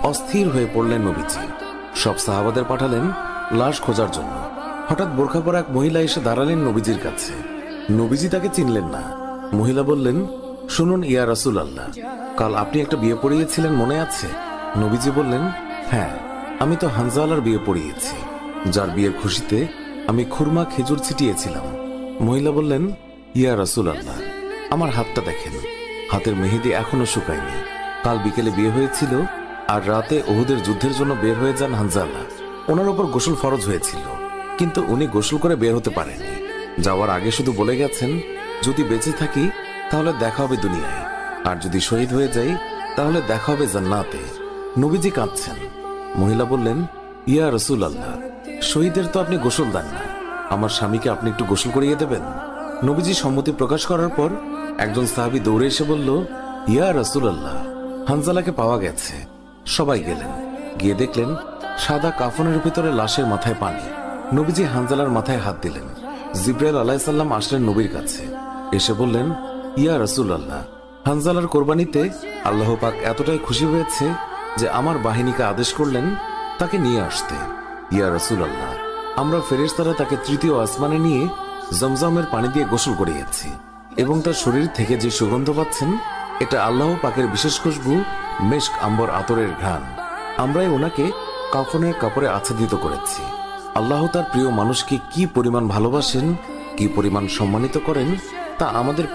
অস্থির হয়ে পড়লেন নবীজি। সব সাহাবাদের পাঠালেন লাশ খোঁজার জন্য। হঠাৎ বোরখা পরা এক মহিলা এসে দাঁড়ালেন নবীজির কাছে। নবীজি তাকে চিনলেন না। মহিলা বললেন, শুনুন ইয়া রাসূলুল্লাহ, কাল আপনি একটা বিয়ে পড়িয়েছিলেন, মনে আছে? নবীজি বললেন, হ্যাঁ, আমি তো হানজালার বিয়ে পড়িয়েছি, যার বিয়ের খুশিতে আমি খুরমা খেজুর ছিটিয়েছিলাম। মহিলা বললেন, ইয়া রাসূলুল্লাহ, আমার হাতটা দেখেন, হাতের মেহেদি এখনো শুকায়নি। কাল বিকেলে বিয়ে হয়েছিল, আর রাতে উহুদের যুদ্ধের জন্য বের হয়ে যান হানজালা। ওনার উপর গোসল ফরজ হয়েছিল, কিন্তু উনি গোসল করে বের হতে পারেনি। যাওয়ার আগে শুধু বলে গেছেন, যদি বেঁচে থাকি তাহলে দেখা হবে দুনিয়ায়, আর যদি শহীদ হয়ে যাই তাহলে দেখা হবে জান্নাতে। নবীজি কাঁদছেন। মহিলা বললেন, ইয়া রাসূলুল্লাহ, শহীদের তো আপনি গোসল দেন না, আমার স্বামীকে আপনি একটু গোসল করিয়ে দেবেন? নবীজি সম্মতি প্রকাশ করার পর একজন সাহাবী দৌড়ে এসে বলল, ইয়া রাসূলুল্লাহ, হানজালাকে পাওয়া গেছে। সবাই গেলেন, গিয়ে দেখলেন সাদা কাফনের ভিতরে লাশের মাথায় পানি। নবীজি হানজালার মাথায় হাত দিলেন। জিবরাইল আলাইহিস সালাম আসলেন নবীর কাছে, এসে বললেন, ইয়া রাসূলুল্লাহ, হানজালার কোরবানিতে আল্লাহ পাক এতটাই খুশি হয়েছে যে আমার বাহিনীকে আদেশ করলেন তাকে নিয়ে আসতে। ইয়া রাসূলুল্লাহ, আমরা ফেরেশতারা তাকে তৃতীয় আসমানে নিয়ে জমজমের পানি দিয়ে গোসল করিয়েছি, এবং তার শরীর থেকে যে সুগন্ধ পাচ্ছেন এটা আল্লাহ পাকের বিশেষ খুশবু, মেশক আম্বর আতরের ঘ্রাণ। আমরাই ওনাকে কাফনের কাপড়ে আচ্ছাদিত করেছি। আল্লাহ তার প্রিয় মানুষকে কি পরিমাণ ভালোবাসেন, কি পরিমাণ সম্মানিত করেন তা আমাদের